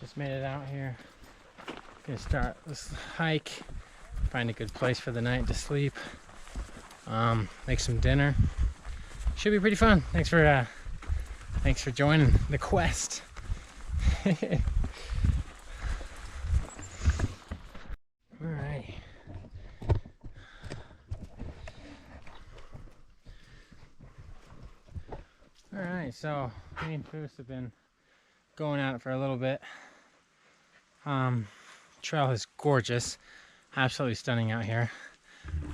Just made it out here. Gonna start this hike, find a good place for the night to sleep, make some dinner. Should be pretty fun. Thanks for joining the quest. Alright. Alright, so me and Foos have been going at it for a little bit. Trail is gorgeous, absolutely stunning out here.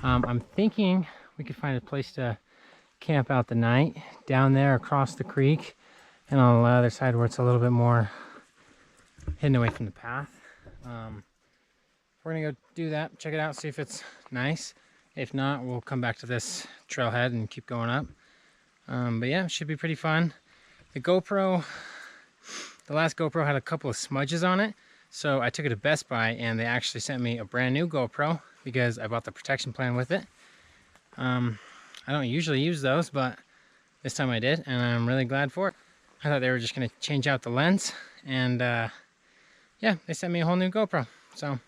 I'm thinking we could find a place to camp out the night down there across the creek and on the other side where it's a little bit more hidden away from the path. We're gonna go do that, check it out, see if it's nice. If not, we'll come back to this trailhead and keep going up. But yeah, it should be pretty fun. The last GoPro had a couple of smudges on it, so I took it to Best Buy and they actually sent me a brand new GoPro because I bought the protection plan with it. I don't usually use those, but this time I did, and I'm really glad for it. I thought they were just gonna change out the lens, and yeah, they sent me a whole new GoPro, so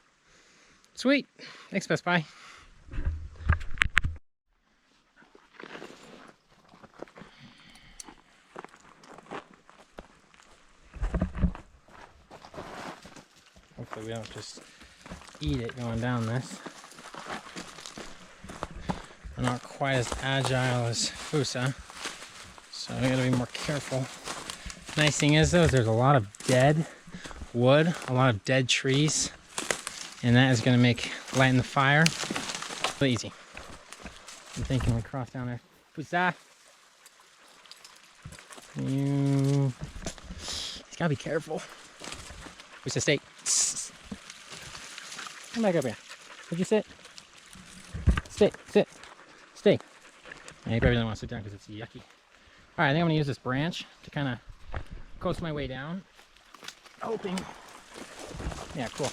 sweet. Thanks, Best Buy. Hopefully we don't just eat it going down this. We're not quite as agile as Fusa, so we gotta be more careful. Nice thing is though, there's a lot of dead wood, a lot of dead trees, and that is gonna make lighting the fire really easy. I'm thinking we cross down there. Fusa! He's gotta be careful. Fusa, stay. Come back up here. Would you sit? Sit, sit, stay. Yeah, he probably doesn't want to sit down because it's yucky. Alright, I think I'm gonna use this branch to kind of coast my way down. Hoping. Yeah, cool.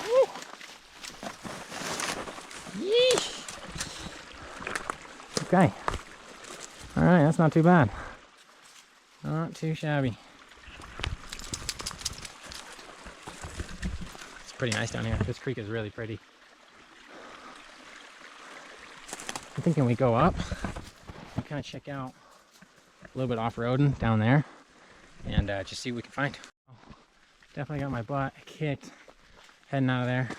Woo! Yeesh! Okay. Alright, that's not too bad. Not too shabby. It's pretty nice down here. This creek is really pretty. I'm thinking we go up and kind of check out a little bit off-roading down there and just see what we can find. Definitely got my butt kicked heading out of there.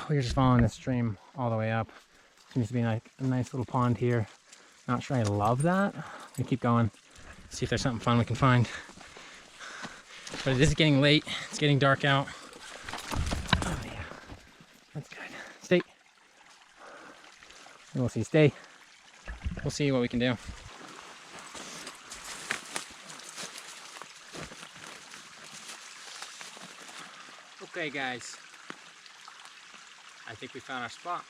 We were just following the stream all the way up. Seems to be like a nice little pond here. Not sure I love that. We keep going, see if there's something fun we can find. But it is getting late. It's getting dark out. Oh yeah, that's good. Stay. We'll see. Stay. We'll see what we can do. Okay, guys. I think we found our spot.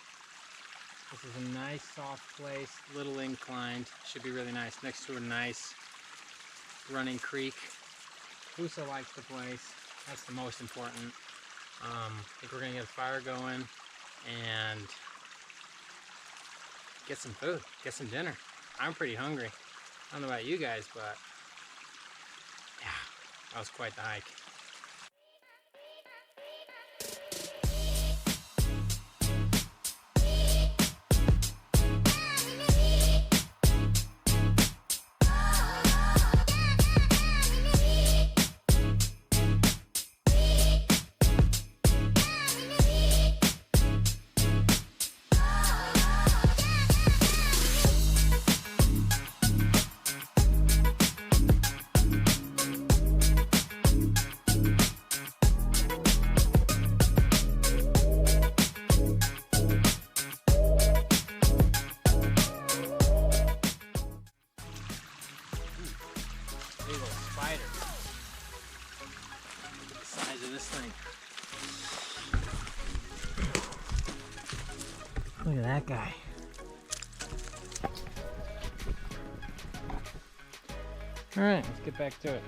This is a nice, soft place, little inclined. Should be really nice. Next to a nice running creek. Fusa likes the place. That's the most important. I think we're gonna get a fire going and get some food, get some dinner. I'm pretty hungry. I don't know about you guys, but yeah, that was quite the hike. Look at that guy. All right, let's get back to it.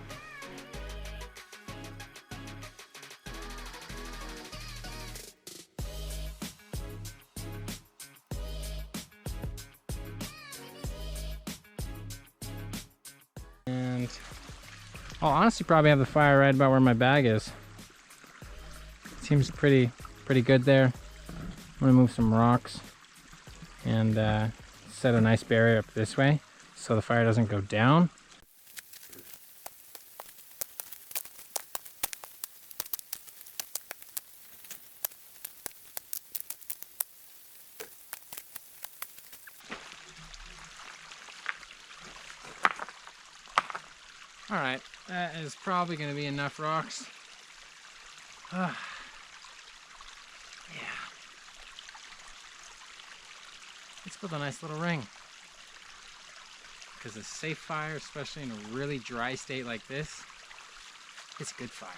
And I'll honestly probably have the fire right about where my bag is. Seems pretty good there. I'm gonna move some rocks and set a nice barrier up this way so the fire doesn't go down. All right, that is probably gonna be enough rocks. Yeah. Let's build a nice little ring. Because a safe fire, especially in a really dry state like this, it's a good fire.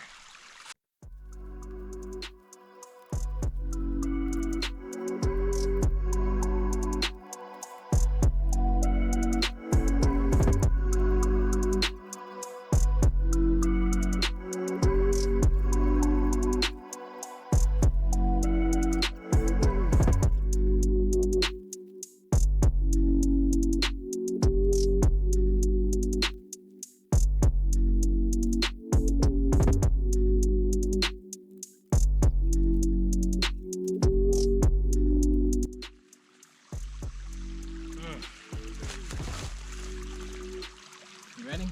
Ready?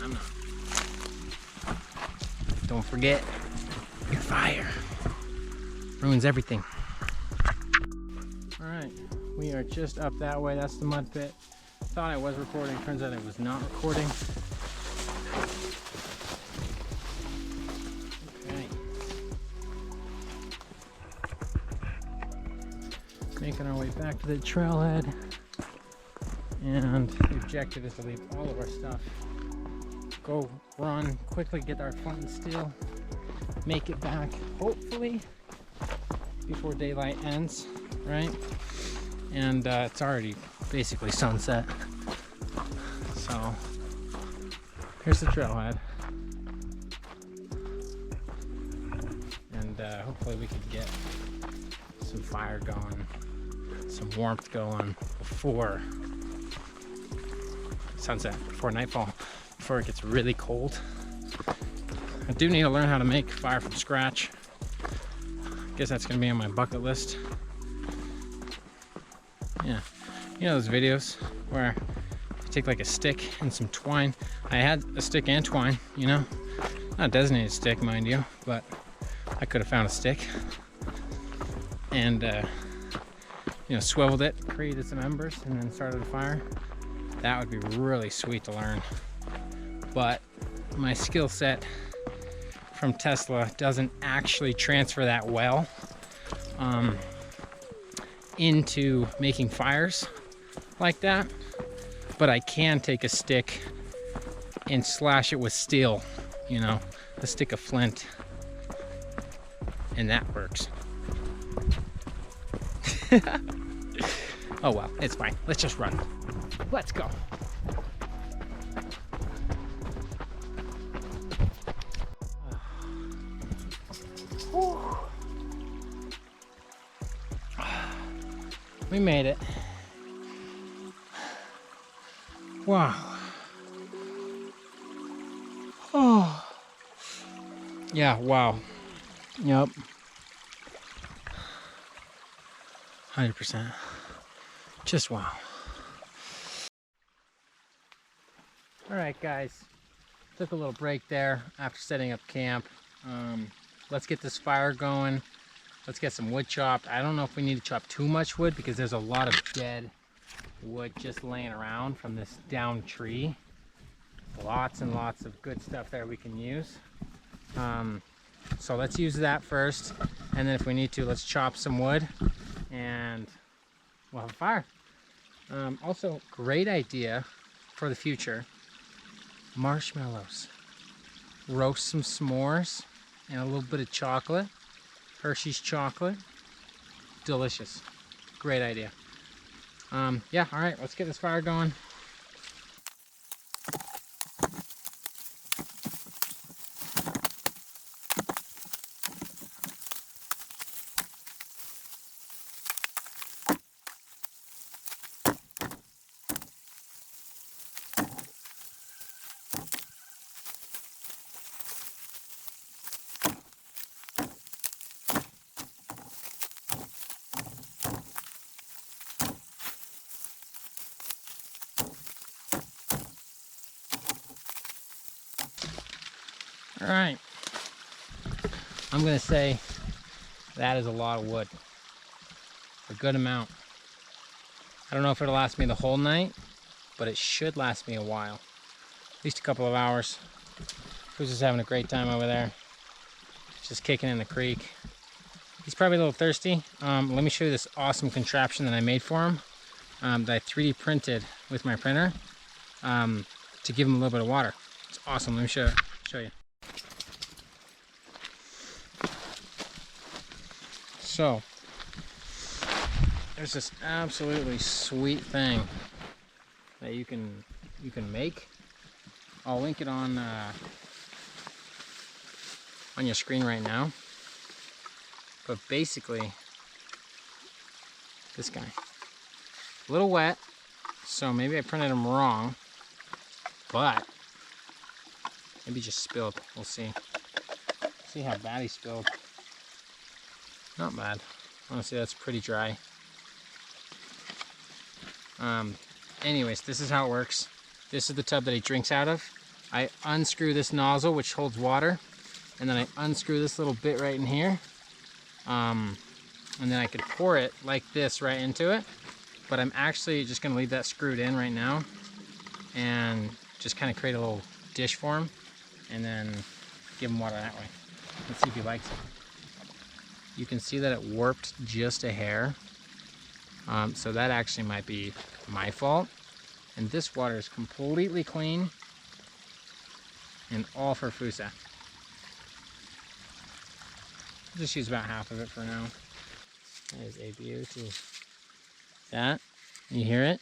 I'm not. Don't forget, your fire ruins everything. All right, we are just up that way. That's the mud pit. Thought I was recording, turns out I was not recording. Okay. Making our way back to the trailhead. And the objective is to leave all of our stuff, go run, quickly get our flint and steel, make it back, hopefully before daylight ends, right? And it's already basically sunset. So here's the trailhead. And hopefully we can get some fire going, some warmth going before sunset, before nightfall, before it gets really cold. I do need to learn how to make fire from scratch. I guess that's gonna be on my bucket list. Yeah, you know those videos where you take like a stick and some twine. I had a stick and twine, you know, not a designated stick, mind you, but I could have found a stick and you know, swiveled it, created some embers, and then started a fire. That would be really sweet to learn. But my skill set from Tesla doesn't actually transfer that well into making fires like that. But I can take a stick and slash it with steel, you know, a stick of flint, and that works. Oh well, it's fine. Let's just run. Let's go. We made it. Wow. Oh. Yeah, wow. Yep. 100%. Just wow. All right, guys. Took a little break there after setting up camp. Let's get this fire going. Let's get some wood chopped. I don't know if we need to chop too much wood because there's a lot of dead wood just laying around from this downed tree. Lots and lots of good stuff there we can use. So let's use that first, and then if we need to, let's chop some wood and we'll have a fire. Also, great idea for the future, marshmallows. Roast some s'mores and a little bit of chocolate, Hershey's chocolate. Delicious. Great idea. Yeah, all right, let's get this fire going. All right. I'm gonna say that is a lot of wood. A good amount. I don't know if it'll last me the whole night, but it should last me a while. At least a couple of hours. Who's just having a great time over there. Just kicking in the creek. He's probably a little thirsty. Let me show you this awesome contraption that I made for him. That I 3D printed with my printer to give him a little bit of water. It's awesome. Let me show you. So, there's this absolutely sweet thing that you can make. I'll link it on your screen right now. But basically, this guy, a little wet, so maybe I printed him wrong, but maybe just spilled. We'll see. See how bad he spilled. Not bad. Honestly, that's pretty dry. Anyways, this is how it works. This is the tub that he drinks out of. I unscrew this nozzle, which holds water, and then I unscrew this little bit right in here. And then I could pour it like this right into it, but I'm actually just going to leave that screwed in right now and just kind of create a little dish for him and then give him water that way. Let's see if he likes it. You can see that it warped just a hair, so that actually might be my fault. And this water is completely clean and all for Fusa. Just use about half of it for now. That is a beauty. That, you hear it?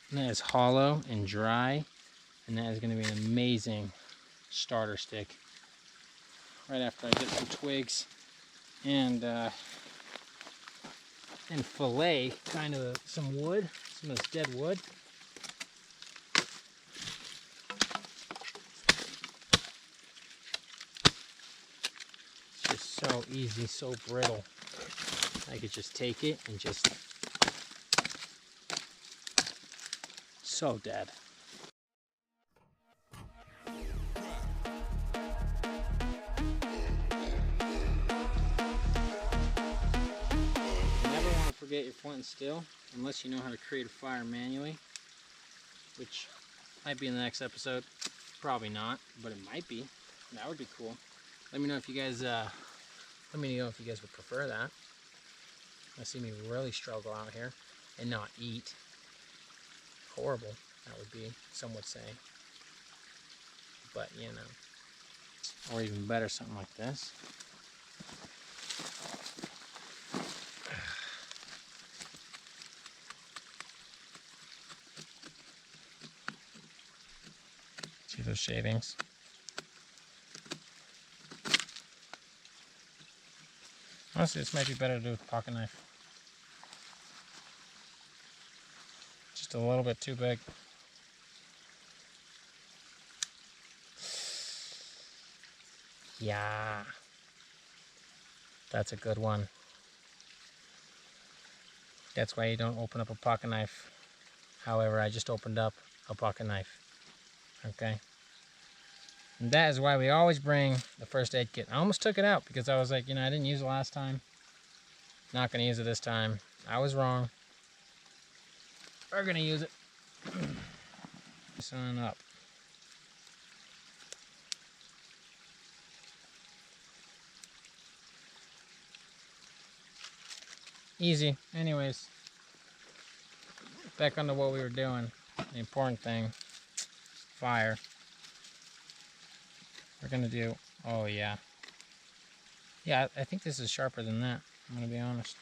And that is hollow and dry, and that is going to be an amazing starter stick. Right after I get some twigs and fillet kind of some wood, some of this dead wood. So easy, so brittle. I could just take it and just so dead. You never want to forget your flint and steel unless you know how to create a fire manually, which might be in the next episode. Probably not, but it might be. That would be cool. Let me know if you guys would prefer that. I see me really struggle out here and not eat. Horrible, that would be, some would say. But, you know. Or even better, something like this. See those shavings? Honestly, this might be better to do with a pocket knife. Just a little bit too big. Yeah. That's a good one. That's why you don't open up a pocket knife. However, I just opened up a pocket knife. Okay? And that is why we always bring the first aid kit. I almost took it out because I was like, you know, I didn't use it last time. Not going to use it this time. I was wrong. We're going to use it. Sign up. Easy. Anyways, back onto what we were doing. The important thing, fire. We're gonna do, oh yeah. Yeah, I think this is sharper than that, I'm gonna be honest.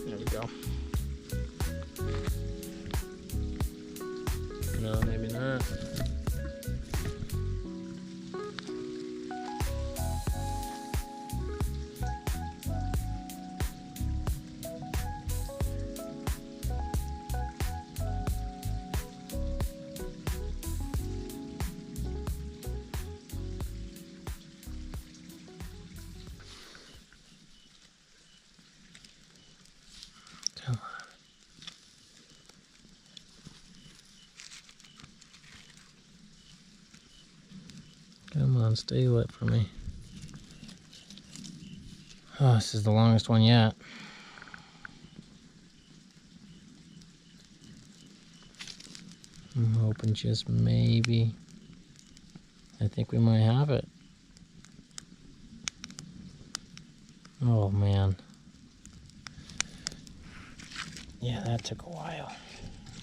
There we go. on, stay lit for me. Oh, this is the longest one yet. I'm hoping just maybe. I think we might have it. Oh man. Yeah, that took a while.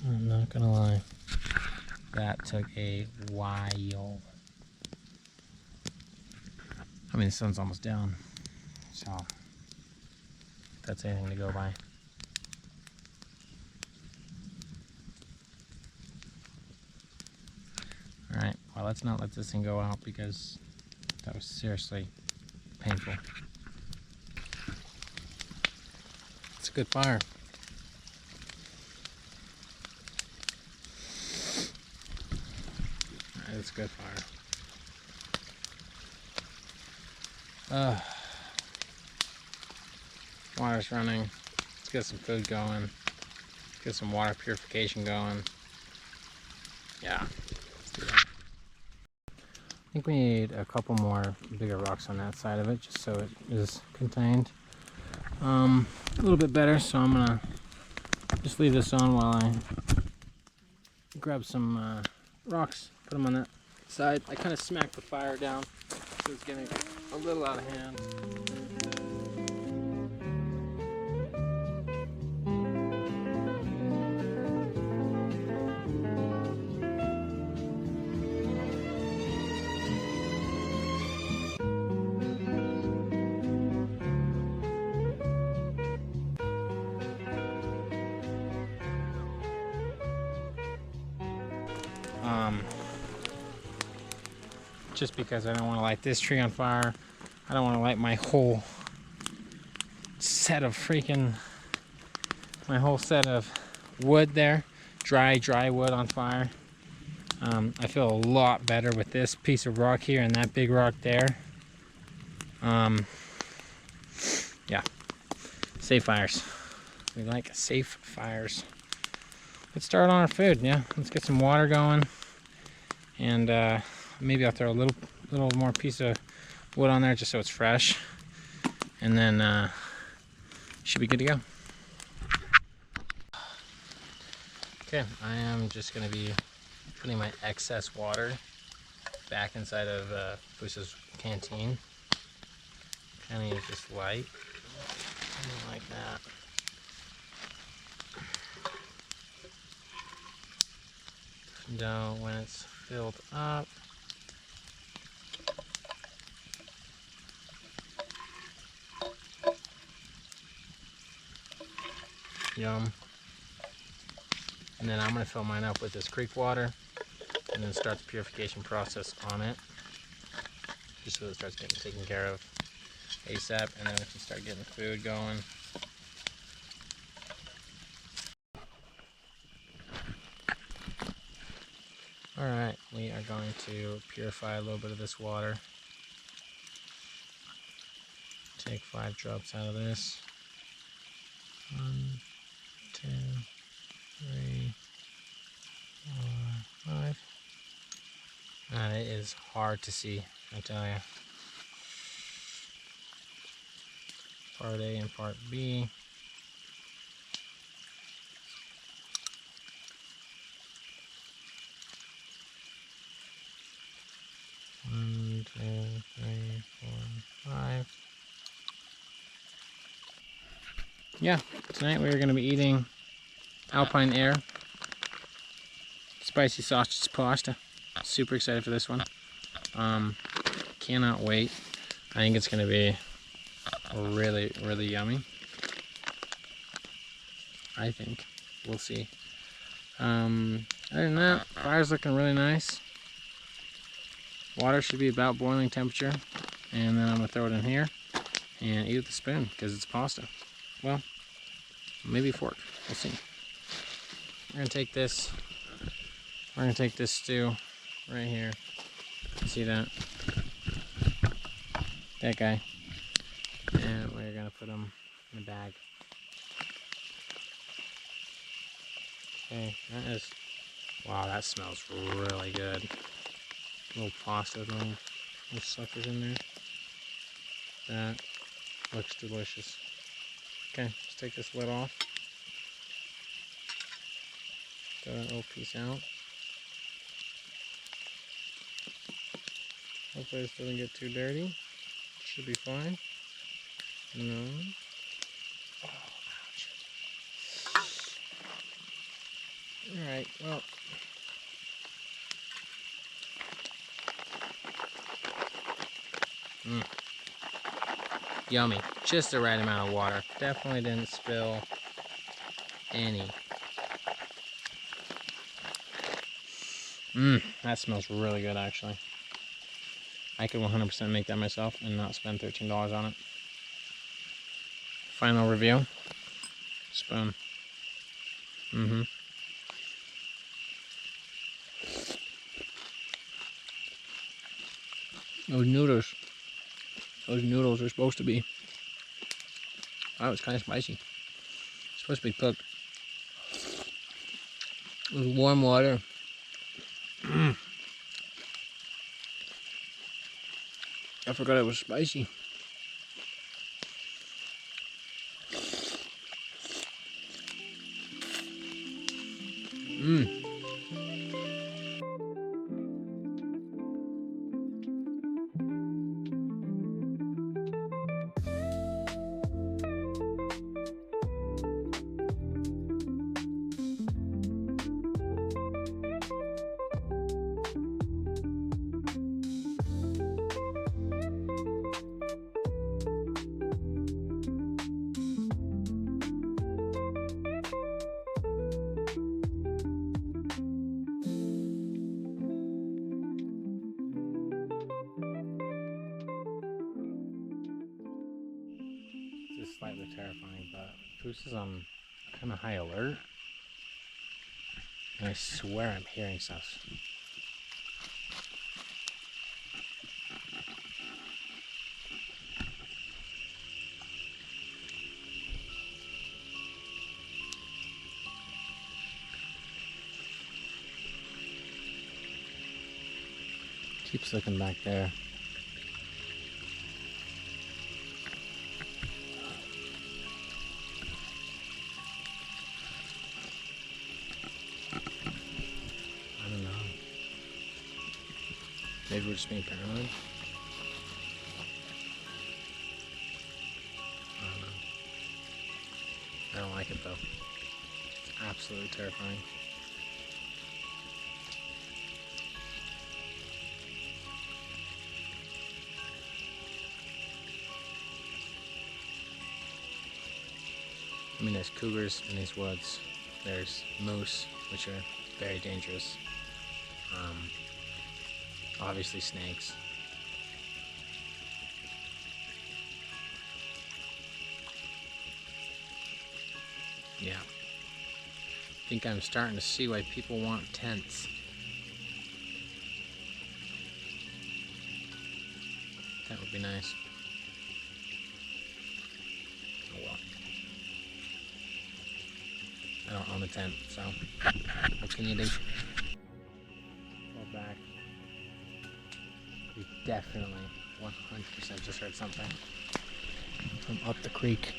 I'm not gonna lie. That took a while. I mean, the sun's almost down, so if that's anything to go by. Alright, well, let's not let this thing go out because that was seriously painful. It's a good fire. Alright, it's a good fire. Water's running. Let's get some food going. Get some water purification going. Yeah, let's do that. I think we need a couple more bigger rocks on that side of it just so it is contained a little bit better. So I'm gonna just leave this on while I grab some rocks, put them on that side. I kind of smacked the fire down so it's getting a little out of hand. Just because I don't want to light this tree on fire. I don't want to light my whole set of wood there, dry wood on fire. I feel a lot better with this piece of rock here and that big rock there. Yeah, safe fires. We like safe fires. Let's start on our food. Yeah, let's get some water going, and maybe I'll throw a little more piece of wood on there just so it's fresh, and then should be good to go. Okay, I am just going to be putting my excess water back inside of Fusa's canteen. Kind of use this light, something like that. Now when it's filled up, yum. And then I'm going to fill mine up with this creek water and then start the purification process on it, just so it starts getting taken care of ASAP, and then we can start getting food going. Alright, we are going to purify a little bit of this water. Take 5 drops out of this. 1, 2, 3, 4, 5. And it is hard to see, I tell you. Part A and part B. One, 2, 3, 4, 5. Yeah, tonight we are going to be eating Alpine Air spicy sausage pasta. Super excited for this one. Cannot wait. I think it's going to be really, really yummy. I think. We'll see. Other than that, fire's looking really nice. Water should be about boiling temperature. And then I'm going to throw it in here and eat with a spoon because it's pasta. Well, maybe a fork. We'll see. We're going to take this. We're going to take this stew right here. See that? That guy. And we're going to put him in a bag. Okay, that is... Wow, that smells really good. A little pasta thing. Those suckers in there. That looks delicious. Okay, let's take this lid off. Throw that little piece out. Hopefully this doesn't get too dirty. Should be fine. No. Oh, ouch. Alright, well. Yummy. Just the right amount of water. Definitely didn't spill any. That smells really good actually. I could 100% make that myself and not spend $13 on it. Final review. Spoon. Those noodles are supposed to be. Oh, it's kind of spicy. It's supposed to be cooked. It was warm water. I forgot it was spicy. Slightly terrifying, but Foose is on kind of high alert, and I swear I'm hearing stuff. Keeps looking back there. Maybe we're just being paranoid. I don't know. I don't like it though. It's absolutely terrifying. I mean, there's cougars in these woods. There's moose, which are very dangerous. Obviously snakes. Yeah. I think I'm starting to see why people want tents. That would be nice. Oh well. I don't own a tent, so what can you do? Fall back. We definitely 100% just heard something from up the creek.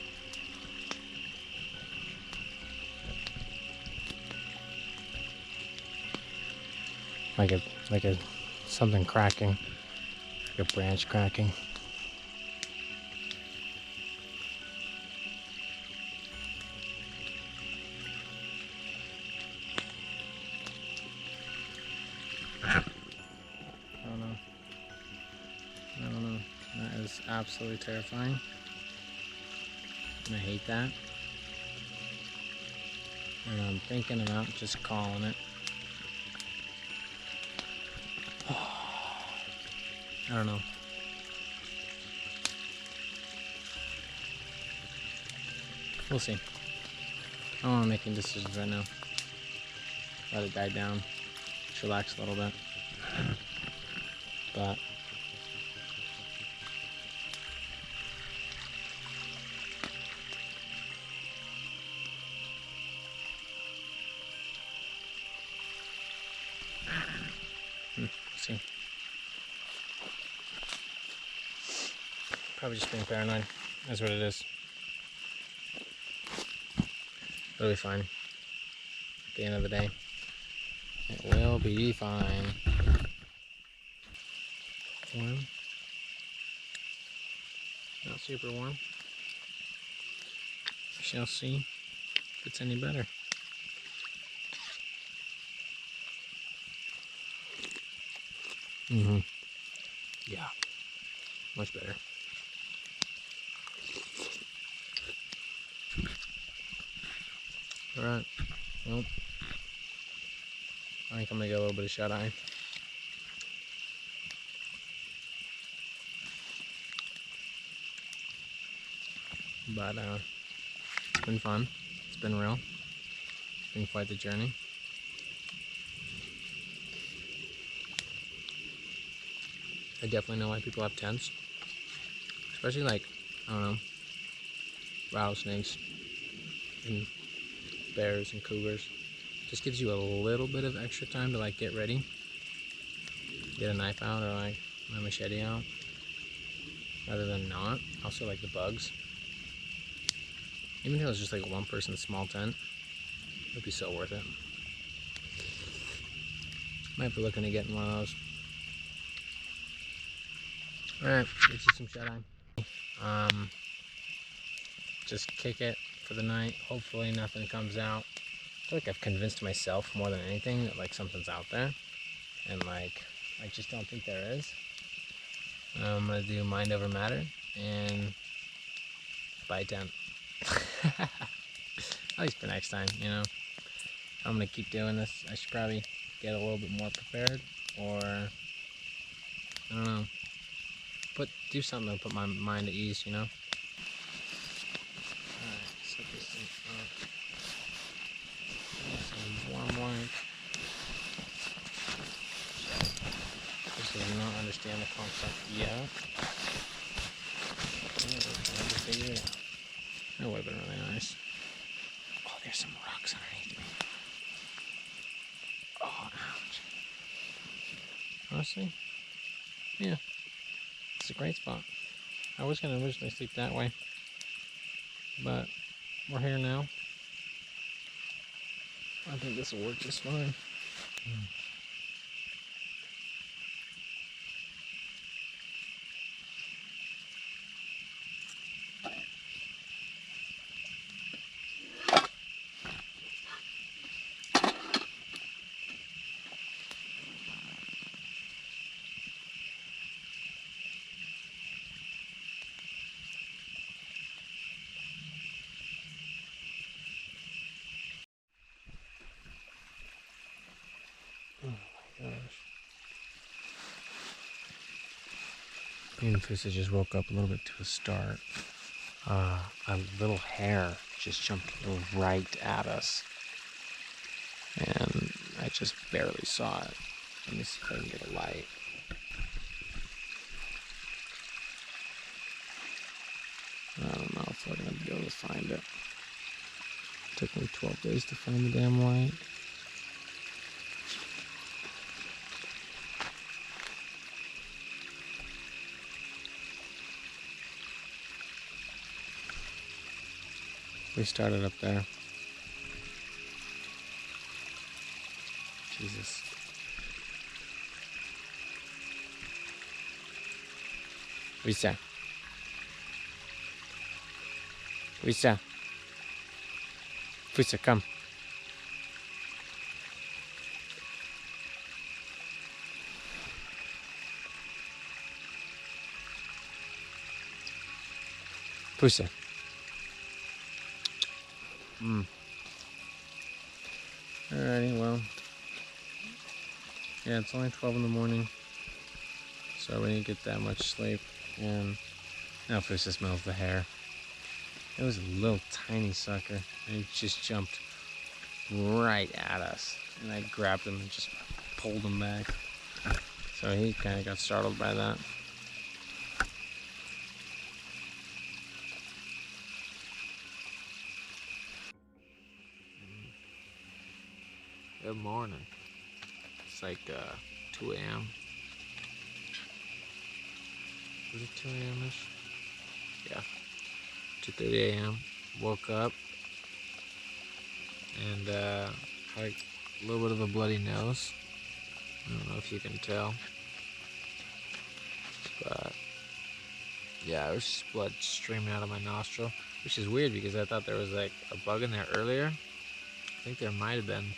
Like a something cracking, like a branch cracking. I don't know. That is absolutely terrifying. And I hate that. And I'm thinking about just calling it. I don't know. We'll see. I don't want to make any decisions right now. Let it die down. Relax a little bit. But see. Probably just being paranoid. That's what it is. It'll be fine. At the end of the day, it will be fine. Warm. Not super warm. We shall see if it's any better. Yeah, much better. Alright, well, I think I'm gonna get a little bit of shut eye. But it's been fun. It's been real. It's been quite the journey. I definitely know why people have tents. Especially like, I don't know, rattlesnakes and bears and cougars. Just gives you a little bit of extra time to like get ready. Get a knife out or like my machete out. Rather than not. Also like the bugs. Even if it was just like a one person small tent, it would be so worth it. Might be looking to get in one of those. Alright, let's do some shut-eye. Just kick it for the night. Hopefully nothing comes out. I feel like I've convinced myself more than anything that like something's out there. And like, I just don't think there is. I'm gonna do mind over matter and buy a tent. At least for next time, you know. I'm gonna keep doing this. I should probably get a little bit more prepared, or I don't know. Do something to put my mind at ease, you know. Alright, set this thing up. Some warm light. This does not understand the concept yet. We're trying to figure it out. That would have been really nice. Oh, there's some rocks underneath me. Oh, ouch. Honestly, yeah, it's a great spot. I was going to originally sleep that way, but we're here now. I think this will work just fine. Me and Fusa just woke up a little bit to a start. A little hare just jumped right at us. And I just barely saw it. Let me see if I can get a light. I don't know if we're going to be able to find it. It took me 12 days to find the damn light. We started up there. Jesus. Fusa. Fusa. Fusa, come. Fusa. Alrighty, well. Yeah, it's only 12 in the morning. So we didn't get that much sleep. And now Fusa smells the hair. It was a little tiny sucker. And he just jumped right at us. And I grabbed him and just pulled him back. So he kind of got startled by that. Good morning. It's like 2 a.m. Is it 2 a.m.-ish? Yeah, 2:30 a.m. Woke up and had a little bit of a bloody nose. I don't know if you can tell, but yeah, there was just blood streaming out of my nostril, which is weird because I thought there was like a bug in there earlier. I think there might have been.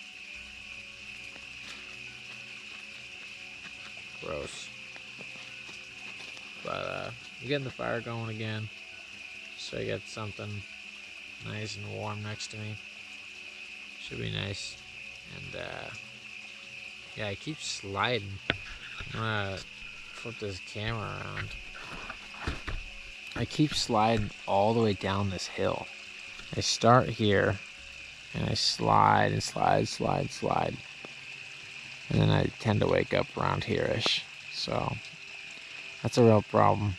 Gross. But I'm getting the fire going again, so I get something nice and warm next to me. Should be nice. And yeah, I keep sliding. I'm gonna flip this camera around. I keep sliding all the way down this hill. I start here and I slide and slide. And then I tend to wake up around here-ish. So that's a real problem.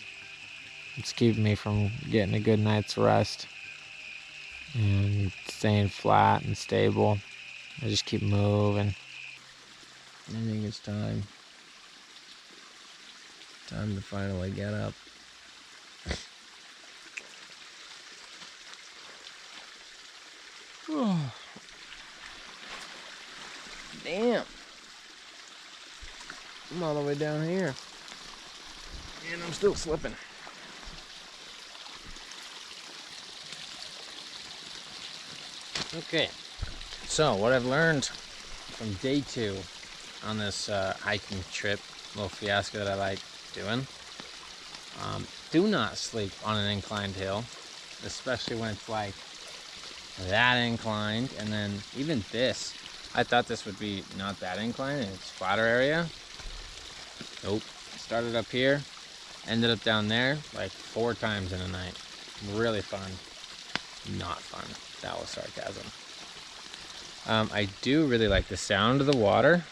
It's keeping me from getting a good night's rest and staying flat and stable. I just keep moving. I think it's time to finally get up. Oh, damn. I'm all the way down here. And I'm still slipping. Okay, so what I've learned from day 2 on this hiking trip, little fiasco that I like doing, do not sleep on an inclined hill, especially when it's like that inclined. And then even this, I thought this would be not that inclined and it's flatter area. Nope. Started up here, ended up down there like 4 times in a night. Really fun. Not fun. That was sarcasm. I do really like the sound of the water.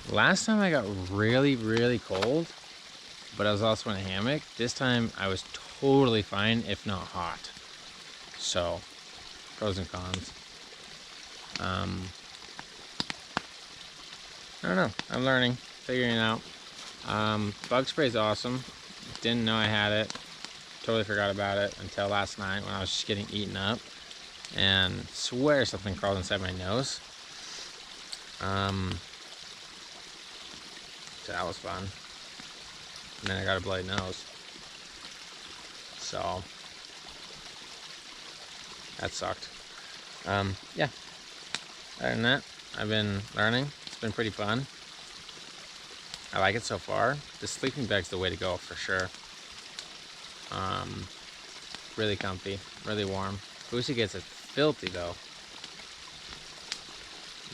Last time I got really, really cold, but I was also in a hammock. This time I was totally fine, if not hot. So, pros and cons. I don't know. I'm learning, figuring it out. Bug spray is awesome. Didn't know I had it. Totally forgot about it until last night when I was just getting eaten up. And swear something crawled inside my nose. So that was fun. And then I got a bloody nose. So that sucked. Yeah. Other than that, I've been learning. It's been pretty fun. I like it so far. The sleeping bag's the way to go for sure. Really comfy, really warm. Boosie gets it filthy though.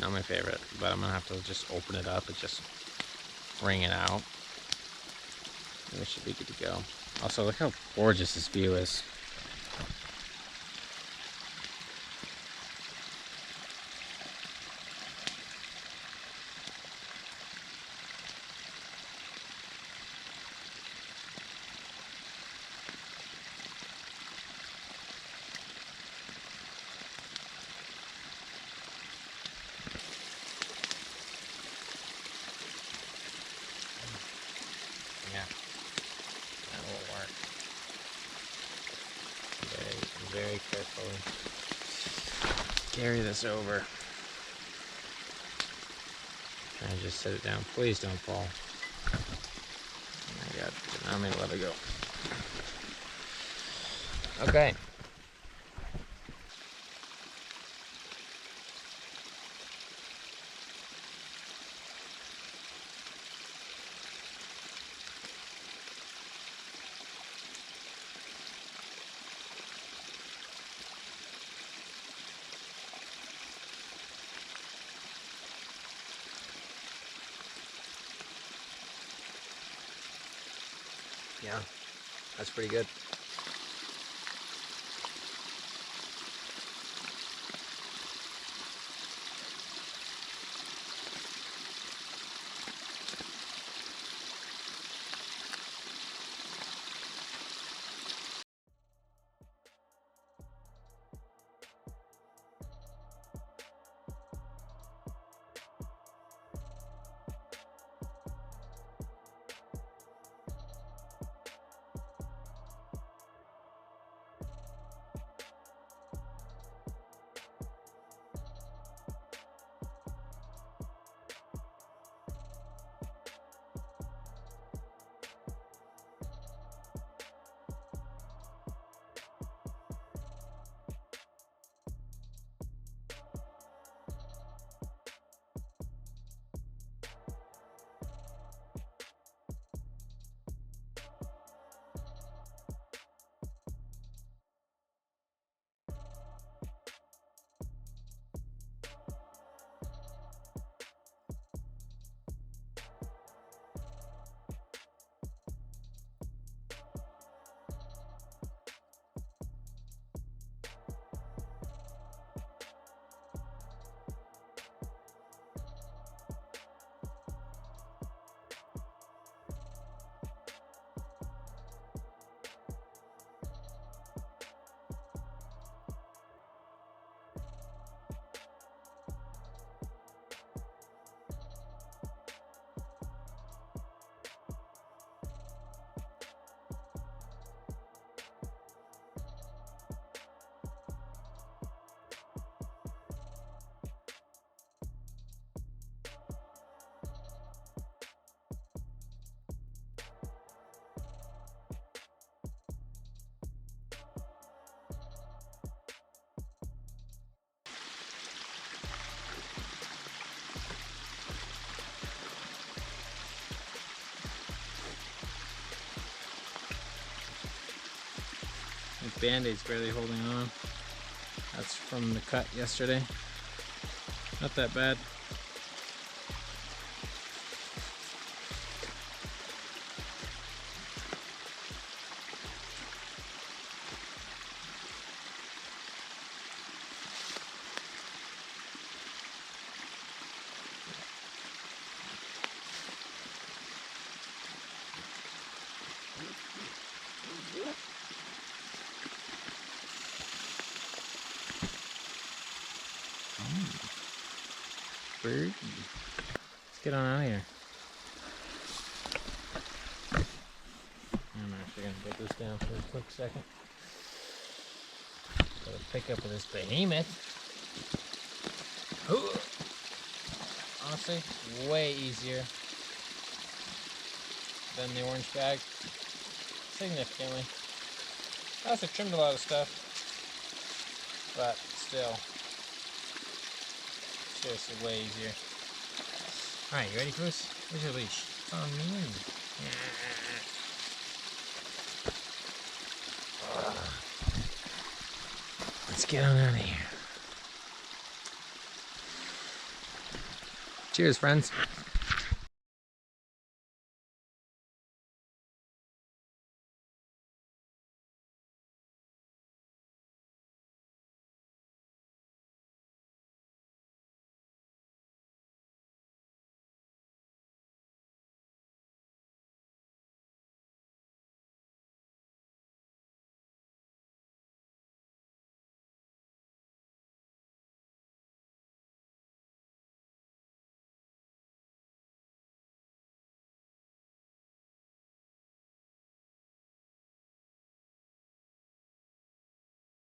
Not my favorite, but I'm gonna have to just open it up and just wring it out. And it should be good to go. Also, look how gorgeous this view is. Yeah, that will work. Very carefully carry this over. And just set it down. Please don't fall. Oh my God, I'm gonna let it go. Okay. Yeah, that's pretty good. Band-Aid's barely holding on. That's from the cut yesterday. Not that bad. Bird. Let's get on out of here. I'm actually gonna put this down for a quick second. Gotta pick up with this behemoth. Ooh. Honestly, way easier than the orange bag. Significantly. I also trimmed a lot of stuff, but still. Seriously, way easier. Alright, you ready, Bruce? Where's your leash? It's on me. Let's get on out of here. Cheers, friends.